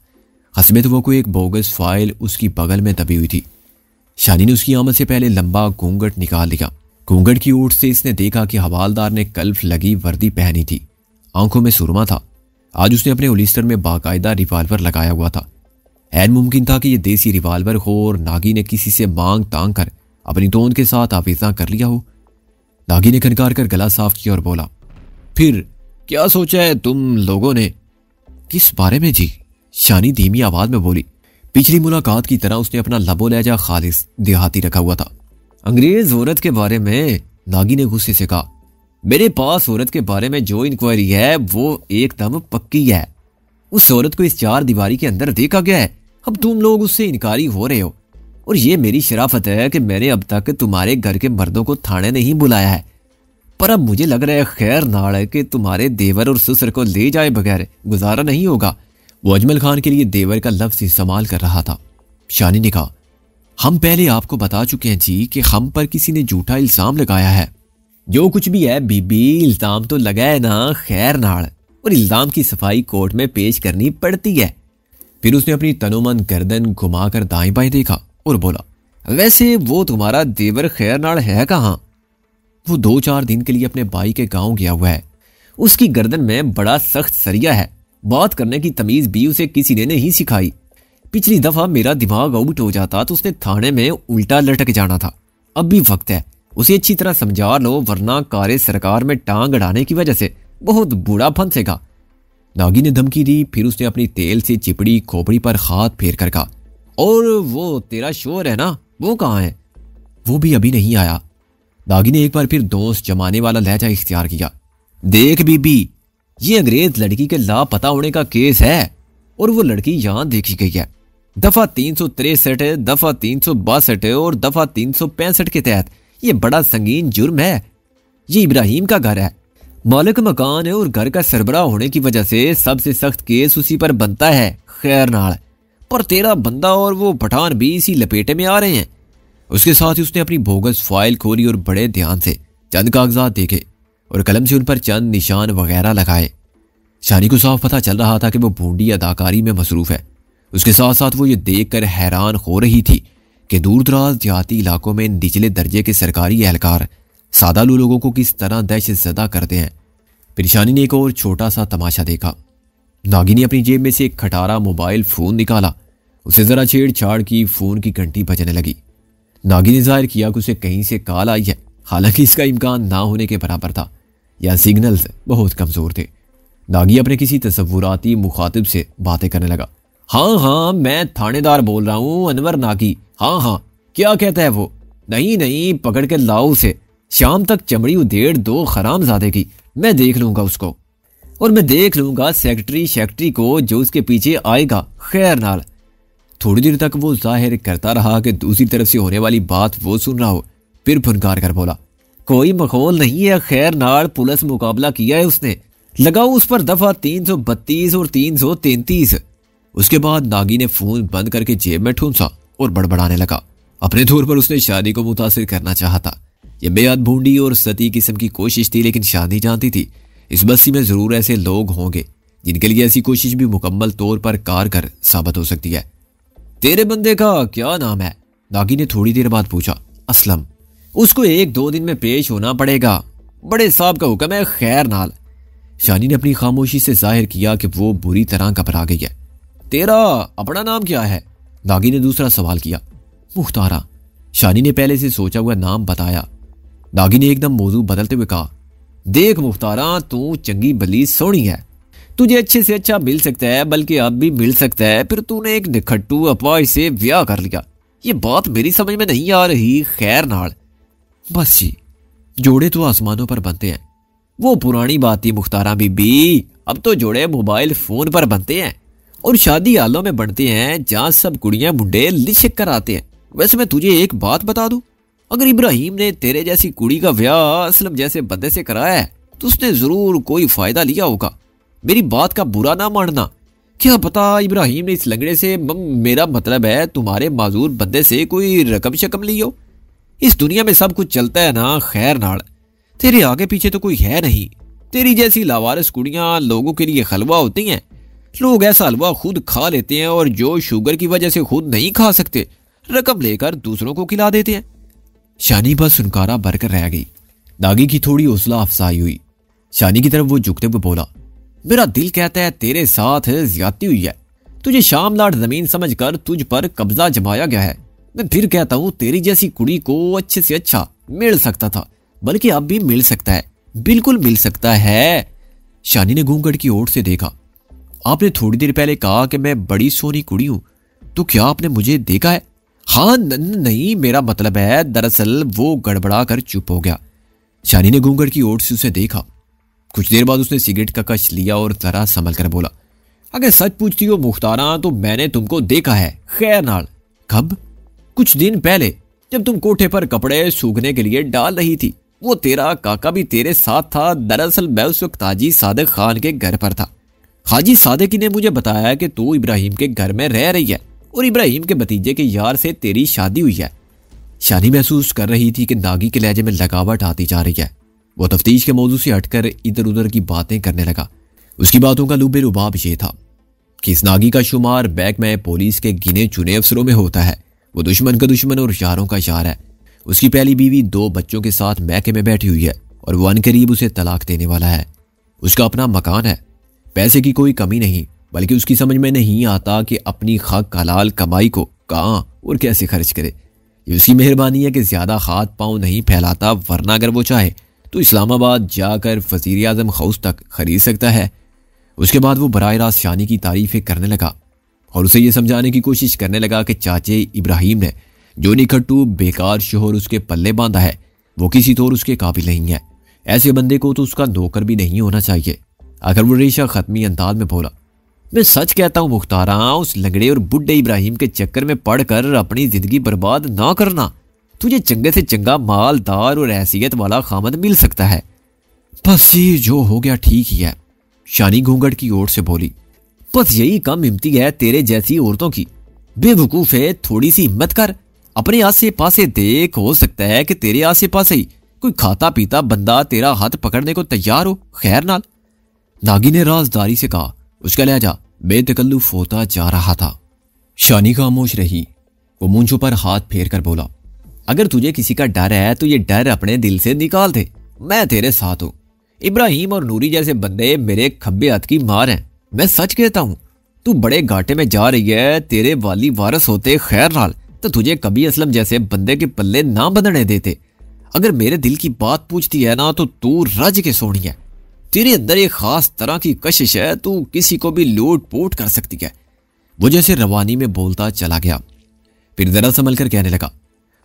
हसबे वो को एक बोगस फाइल उसकी बगल में दबी हुई थी। शानी ने उसकी आमद से पहले लंबा घूंघट निकाल लिया। घूंघट की ओट से इसने देखा कि हवालदार ने कल्फ लगी वर्दी पहनी थी, आंखों में सुरमा था। आज उसने अपने उलिस्टर में बाकायदा रिवाल्वर लगाया हुआ था। ऐन मुमकिन था कि यह देसी रिवाल्वर हो और नागी ने किसी से मांग तांग कर अपनी तोंद के साथ आवेजा कर लिया हो। नागी ने खनकार कर गला साफ किया और बोला, फिर क्या सोचा है तुम लोगों ने? किस बारे में जी? शानी धीमी आवाज में बोली। पिछली मुलाकात की तरह उसने अपना लबो लहजा खालिस देहाती रखा हुआ था। अंग्रेज औरत के बारे में, नागी ने गुस्से से कहा। मेरे पास औरत के बारे में जो इंक्वायरी है वो एकदम पक्की है। उस औरत को इस चार दीवारी के अंदर देखा गया है। अब तुम लोग उससे इनकारी हो रहे हो और ये मेरी शराफत है कि मैंने अब तक तुम्हारे घर के मर्दों को थाने नहीं बुलाया है। पर अब मुझे लग रहा है खैर नाड़ है कि तुम्हारे देवर और ससुर को ले जाए बगैर गुजारा नहीं होगा। वो अजमल खान के लिए देवर का लफ्ज इस्तेमाल कर रहा था। शानी ने कहा, हम पहले आपको बता चुके हैं जी कि हम पर किसी ने झूठा इल्जाम लगाया है। जो कुछ भी है बीबी, इल्जाम तो लगा है ना खैर नाड़, और इल्जाम की सफाई कोर्ट में पेश करनी पड़ती है। फिर उसने अपनी तनोमन गर्दन घुमाकर दाएं बाएं देखा और बोला, वैसे वो तुम्हारा देवर खैर नाड़ है कहाँ? वो 2-4 दिन के लिए अपने भाई के गांव गया हुआ है। उसकी गर्दन में बड़ा सख्त सरिया है। बात करने की तमीज भी उसे किसी ने नहीं सिखाई। पिछली दफा मेरा दिमाग आउट हो जाता तो उसने थाने में उल्टा लटक जाना था। अब भी वक्त है, उसे अच्छी तरह समझा लो वरना कारे सरकार में टांग अड़ाने की वजह से बहुत बुरा फंसेगा। नागी ने धमकी दी। फिर उसने अपनी तेल से चिपड़ी खोपड़ी पर हाथ फेर कर कहा, और वो तेरा शोर है ना, वो कहाँ है? वो भी अभी नहीं आया। नागी ने एक बार फिर दोस्त जमाने वाला लहजा इख्तियार किया। देख बीबी, ये अंग्रेज लड़की के लापता होने का केस है और वो लड़की यहां देखी गई है। दफा 363, दफा 362 और दफा 365 के तहत ये बड़ा संगीन जुर्म है। ये इब्राहिम का घर है, मालिक मकान है और घर का सरबराह होने की वजह से सबसे सख्त केस उसी पर बनता है खैर नाड़। पर तेरा बंदा और वो पठान भी इसी लपेटे में आ रहे हैं। उसके साथ ही उसने अपनी बोगस फाइल खोली और बड़े ध्यान से चंद कागजात देखे और कलम से उन पर चंद निशान वगैरह लगाए। शानी को साफ पता चल रहा था कि वो भूंडी अदाकारी में मसरूफ है। उसके साथ साथ वो ये देखकर हैरान हो रही थी कि दूर दराज देहाती इलाकों में निचले दर्जे के सरकारी एहलकार सादालू लोगों को किस तरह दहशत ज़दा करते हैं। फिर शानी ने एक और छोटा सा तमाशा देखा। नागी ने अपनी जेब में से एक खटारा मोबाइल फ़ोन निकाला। उसे ज़रा छेड़छाड़ की, फ़ोन की घंटी बजने लगी। नागी ने जाहिर किया कि उसे कहीं से कॉल आई है, हालांकि इसका इम्कान ना होने के बराबर था या सिग्नल्स बहुत कमज़ोर थे। नागी अपने किसी तसव्वुराती मुखातिब से बातें करने लगा। हाँ हाँ, मैं थानेदार बोल रहा हूँ, अनवर नागी। हाँ हाँ, क्या कहता है वो? नहीं नहीं, पकड़ के लाओ उसे। शाम तक चमड़ी उधेड़ दो हरामजादे की, मैं देख लूंगा उसको। और मैं देख लूंगा सेक्रेटरी को जो उसके पीछे आएगा खैर नाल। थोड़ी देर तक वो जाहिर करता रहा कि दूसरी तरफ से होने वाली बात वो सुन रहा हो। फिर फुनकार कर बोला, कोई मखौल नहीं है खैर नाल, पुलिस मुकाबला किया है उसने। लगाओ उस पर दफा 332 और 333। उसके बाद नागी ने फोन बंद करके जेब में ठूंसा और बड़बड़ाने लगा। अपने तौर पर उसने शादी को मुतासिर करना चाहा था। यह बेहद भूंडी और सती किस्म की कोशिश थी, लेकिन शादी जानती थी इस बस्ती में जरूर ऐसे लोग होंगे जिनके लिए ऐसी कोशिश भी मुकम्मल तौर पर कारगर साबित हो सकती है। तेरे बंदे का क्या नाम है? नागी ने थोड़ी देर बाद पूछा। असलम। उसको 1-2 दिन में पेश होना पड़ेगा, बड़े साहब का हुक्म है खैर नाल। शानी ने अपनी खामोशी से जाहिर किया कि वो बुरी तरह घबरा गई है। तेरा अपना नाम क्या है? नागी ने दूसरा सवाल किया। मुख्तारा। शानी ने पहले से सोचा हुआ नाम बताया। नागी ने एकदम मौजू बदलते हुए कहा, देख मुख्तारा, तू चंगी भली सोहनी है, तुझे अच्छे से अच्छा मिल सकता है, बल्कि अब भी मिल सकता है। फिर तूने एक निखट्टू अफवाह से ब्याह कर लिया। ये बात मेरी समझ में नहीं आ रही खैर नाल। बस जी, जोड़े तो आसमानों पर बनते हैं। वो पुरानी बात थी मुख्तारा बीबी, अब तो जोड़े मोबाइल फोन पर बनते हैं और शादी हालों में बनते हैं जहां सब कुड़ियां मुंडे लिशक कर आते हैं। वैसे मैं तुझे एक बात बता दूं, अगर इब्राहिम ने तेरे जैसी कुड़ी का ब्याह असलम जैसे बंदे से कराया है तो उसने जरूर कोई फायदा लिया होगा। मेरी बात का बुरा ना मानना, क्या पता इब्राहिम ने इस लंगड़े से, मेरा मतलब है तुम्हारे माजूर बंदे से, कोई रकम शकम ली हो। इस दुनिया में सब कुछ चलता है ना खैर नाल। तेरे आगे पीछे तो कोई है नहीं। तेरी जैसी लावारिस कुड़ियां लोगों के लिए हलवा होती हैं। लोग ऐसा हलवा खुद खा लेते हैं और जो शुगर की वजह से खुद नहीं खा सकते रकम लेकर दूसरों को खिला देते हैं। शानी बस सुनकारा भरकर रह गई। नागी की थोड़ी हौसला अफजाई हुई। शानी की तरफ वो झुकते हुए बोला, मेरा दिल कहता है तेरे साथ ज्यादती हुई है। तुझे शामलाट जमीन समझकर तुझ पर कब्जा जमाया गया है। मैं फिर कहता हूँ तेरी जैसी कुड़ी को अच्छे से अच्छा मिल सकता था, बल्कि अब भी मिल सकता है, बिल्कुल मिल सकता है। शानी ने घूंघट की ओर से देखा। आपने थोड़ी देर पहले कहा कि मैं बड़ी सोनी कुड़ी हूं, तो क्या आपने मुझे देखा है? हाँ नहीं, मेरा मतलब है। दरअसल वो गड़बड़ा कर चुप हो गया। शानी ने घूंघट की ओर से उसे देखा। कुछ देर बाद उसने सिगरेट का कश लिया और जरा संभल कर बोला, अगर सच पूछती हो मुख्तारा तो मैंने तुमको देखा है, खैर नाल। कब? कुछ दिन पहले, जब तुम कोठे पर कपड़े सूखने के लिए डाल रही थी। वो तेरा काका भी तेरे साथ था। दरअसल मैं उस वक्त हाजी सादिक खान के घर पर था। हाजी सादिक ने मुझे बताया कि तू इब्राहिम के घर में रह रही है और इब्राहिम के भतीजे के यार से तेरी शादी हुई है। शानी महसूस कर रही थी कि नागी के लहजे में लगावट आती जा रही है। वो तफ्तीश के मौजू से हटकर इधर उधर की बातें करने लगा। उसकी बातों का लुबे रुबाब ये था कि इस नागी का शुमार बैक में पुलिस के गिने चुने अफसरों में होता है। वो दुश्मन का दुश्मन और यारों का यार है। उसकी पहली बीवी 2 बच्चों के साथ मैके में बैठी हुई है और वो अनकरीब उसे तलाक देने वाला है। उसका अपना मकान है, पैसे की कोई कमी नहीं, बल्कि उसकी समझ में नहीं आता कि अपनी खाक हलाल कमाई को कहाँ और कैसे खर्च करे। ये उसकी मेहरबानी है कि ज्यादा हाथ पांव नहीं फैलाता, वरना अगर वो चाहे तो इस्लामाबाद जाकर वज़ीर आज़म हाउस तक खरीद सकता है। उसके बाद वो बराह रास्त शानी की तारीफें करने लगा और उसे ये समझाने की कोशिश करने लगा कि चाचे इब्राहिम ने जो निखट्टू बेकार शोहर उसके पल्ले बांधा है वो किसी तौर उसके काबिल नहीं है। ऐसे बंदे को तो उसका नौकर भी नहीं होना चाहिए। अगर वो रेशा खत्मी अंदाज में बोला, मैं सच कहता हूँ मुख्तारा, उस लंगड़े और बुढ़े इब्राहिम के चक्कर में पड़कर अपनी जिंदगी बर्बाद ना करना। तुझे चंगे से चंगा मालदार और हैसियत वाला खामद मिल सकता है। बस ये जो हो गया ठीक ही है। शानी घूंघट की ओर से बोली, बस यही कम हिम्मती है तेरे जैसी औरतों की। बेवकूफ है, थोड़ी सी हिम्मत कर, अपने आसे पासे देख। हो सकता है कि तेरे आसे पासे ही कोई खाता पीता बंदा तेरा हाथ पकड़ने को तैयार हो। खैर नाल। नागी ने राजदारी से कहा। उसका लहजा बेतकल्लुफ होता जा रहा था। शानी खामोश रही। वो मूंछों पर हाथ फेर कर बोला, अगर तुझे किसी का डर है तो ये डर अपने दिल से निकाल दे। मैं तेरे साथ हूं। इब्राहिम और नूरी जैसे बंदे मेरे खब्बे हाथ की मार हैं। मैं सच कहता हूं, तू बड़े घाटे में जा रही है। तेरे वाली वारस होते खैर नाल तो तुझे कभी असलम जैसे बंदे के पल्ले ना बंधने देते। अगर मेरे दिल की बात पूछती है ना तो तू रज के सोनी है। तेरे अंदर एक खास तरह की कशिश है, तू किसी को भी लूट पोट कर सकती है। वो जैसे रवानी में बोलता चला गया, फिर जरा संभल कर कहने लगा,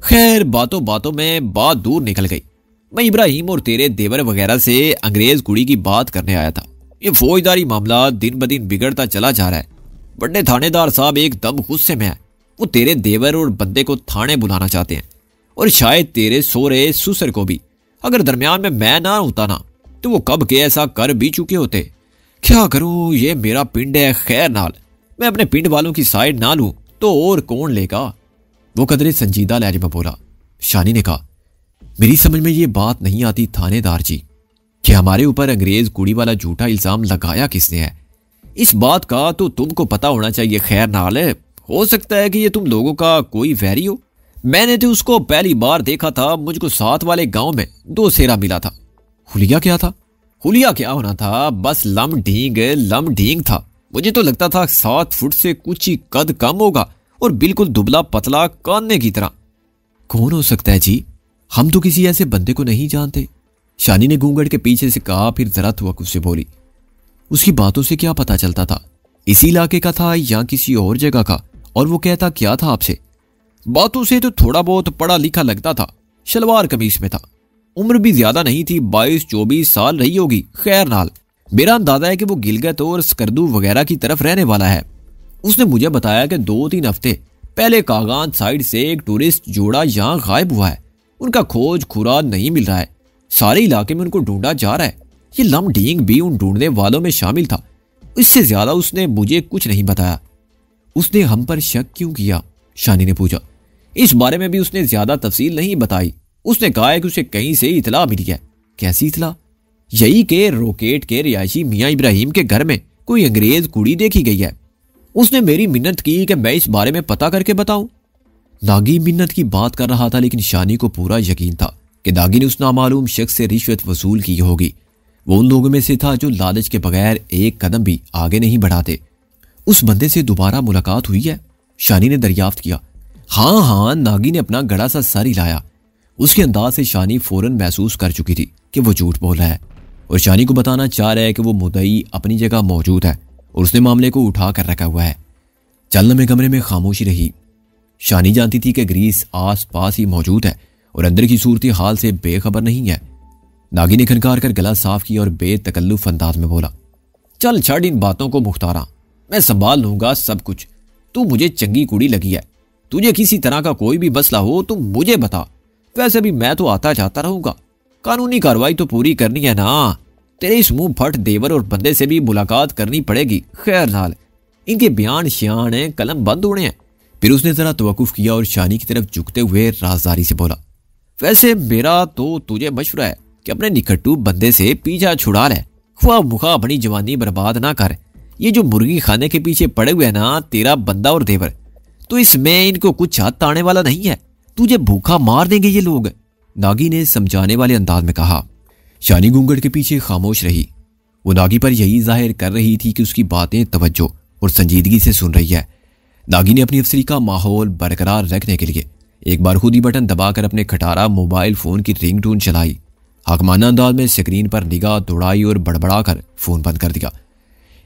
खैर बातों बातों में बात दूर निकल गई। मैं इब्राहिम और तेरे देवर वगैरह से अंग्रेज कुड़ी की बात करने आया था। ये फौजदारी मामला दिन ब दिन बिगड़ता चला जा रहा है। बड़े थानेदार साहब एकदम गुस्से में है। वो तेरे देवर और बंदे को थाने बुलाना चाहते हैं और शायद तेरे सोरे सुसर को भी। अगर दरमियान में मैं ना होता ना तो वो कब के ऐसा कर भी चुके होते। क्या करूं, ये मेरा पिंड है। खैर नाल, मैं अपने पिंड वालों की साइड ना लूं तो और कौन लेगा। वो कदरे संजीदा लहजे में बोला। शानी ने कहा, मेरी समझ में ये बात नहीं आती थानेदार जी कि हमारे ऊपर अंग्रेज कुड़ी वाला झूठा इल्जाम लगाया किसने है। इस बात का तो तुमको पता होना चाहिए। खैर नाल, हो सकता है कि ये तुम लोगों का कोई वैरी हो। मैंने तो उसको पहली बार देखा था, मुझको साथ वाले गांव में 2 सेरा मिला था। हुलिया क्या था? हुलिया क्या होना था, बस लम ढींग था। मुझे तो लगता था 7 फुट से कुछ ही कद कम होगा और बिल्कुल दुबला पतला कान्ने की तरह। कौन हो सकता है जी? हम तो किसी ऐसे बंदे को नहीं जानते। शानी ने घूंघट के पीछे से कहा, फिर जरा तवक्कुफ से बोली, उसकी बातों से क्या पता चलता था इसी इलाके का था या किसी और जगह का? और वो कहता क्या था आपसे? बातों से तो थोड़ा बहुत पढ़ा लिखा लगता था। शलवार कमीज में था। उम्र भी ज्यादा नहीं थी, 22-24 साल रही होगी। खैर नाल, मेरा अंदाजा है कि वो गिलगित और स्कर्दू वगैरह की तरफ रहने वाला है। उसने मुझे बताया कि 2-3 हफ्ते पहले कागान साइड से एक टूरिस्ट जोड़ा यहाँ गायब हुआ है। उनका खोज खुराद नहीं मिल रहा है। सारे इलाके में उनको ढूंढा जा रहा है। ये लम ढींग भी उन ढूंढने वालों में शामिल था। इससे ज्यादा उसने मुझे कुछ नहीं बताया। उसने हम पर शक क्यों किया? शानी ने पूछा। इस बारे में भी उसने ज्यादा तफसील नहीं बताई। उसने कहा है कि उसे कहीं से इतला मिली है कैसी इतला? यही के रोकेट के रिहायशी मियाँ इब्राहिम के घर में कोई अंग्रेज कुड़ी देखी गई है। उसने मेरी मिन्नत की कि मैं इस बारे में पता करके बताऊं। नागी मिन्नत की बात कर रहा था, लेकिन शानी को पूरा यकीन था कि नागी ने उस नामालूम शख्स से रिश्वत वसूल की होगी। वो उन लोगों में से था जो लालच के बगैर एक कदम भी आगे नहीं बढ़ाते। उस बंदे से दोबारा मुलाकात हुई है? शानी ने दरियाफ्त किया। हाँ हाँ, नागी ने अपना गड़ा सा सर हिलाया। उसके अंदाज से शानी फौरन महसूस कर चुकी थी कि वो झूठ बोल रहा है और शानी को बताना चाह रहा है कि वो मुद्दई अपनी जगह मौजूद है और उसने मामले को उठा कर रखा हुआ है। चलने में कमरे में खामोशी रही। शानी जानती थी कि ग्रीस आस पास ही मौजूद है और अंदर की सूरती हाल से बेखबर नहीं है। नागी ने खनकार कर गला साफ किया और बेतकल्लुफ अंदाज में बोला, चल छड़ इन बातों को मुख्तारा, मैं संभाल लूंगा सब कुछ। तू मुझे चंगी कुड़ी लगी है। तुझे किसी तरह का कोई भी मसला हो तो मुझे बता। वैसे भी मैं तो आता जाता रहूंगा। कानूनी कार्रवाई तो पूरी करनी है ना। तेरे इस मुंह फट देवर और बंदे से भी मुलाकात करनी पड़ेगी। खैर नाल, इनके बयान शियान है, कलम बंद होने हैं। फिर उसने जरा तवक्कुफ किया और शानी की तरफ झुकते हुए राजदारी से बोला, वैसे मेरा तो तुझे मशवरा है कि अपने निकट्टू बंदे से पीछा छुड़ा ले। ख्वाह मुखा अपनी जवानी बर्बाद ना कर। ये जो मुर्गी खाने के पीछे पड़े हुए ना तेरा बंदा और देवर, तो इसमें इनको कुछ हाथ आने वाला नहीं है। तुझे भूखा मार देंगे ये लोग, नागी ने समझाने वाले अंदाज में कहा। शानी घूंघट के पीछे खामोश रही। वो नागी पर यही जाहिर कर रही थी कि उसकी बातें तवज्जो और संजीदगी से सुन रही है। नागी ने अपनी अफसरी का माहौल बरकरार रखने के लिए एक बार खुद ही बटन दबाकर अपने खटारा मोबाइल फोन की रिंगटोन चलाई। हकमाना अंदाज में स्क्रीन पर निगाह दौड़ाई और बड़बड़ा कर फोन बंद कर दिया।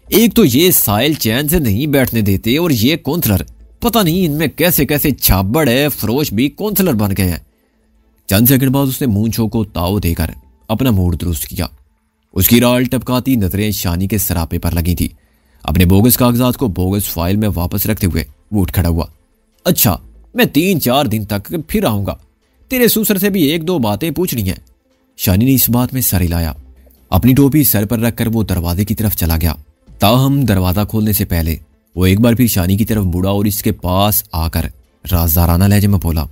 एक तो ये साइल चैन से नहीं बैठने देते और ये कौंसलर, पता नहीं इनमें कैसे कैसे छाबड़ है, फरोश भी कौंसलर बन गए हैं। चंद सेकंड बाद उसने मूंछों को ताव देकर अपना मूड दुरुस्त किया। उसकी राल टपकाती नजरें शानी के सरापे पर लगी थी। अपने बोगस कागजात को बोगस फाइल में वापस रखते हुए वो उठ खड़ा हुआ। अच्छा, मैं 3-4 दिन तक फिर आऊंगा। तेरे ससुर से भी 1-2 बातें पूछनी है। शानी ने इस बात में सर हिलाया। अपनी टोपी सर पर रखकर वो दरवाजे की तरफ चला गया। ताहम दरवाजा खोलने से पहले वो एक बार फिर शानी की तरफ मुड़ा और इसके पास आकर राजदाराना लहजे में बोला,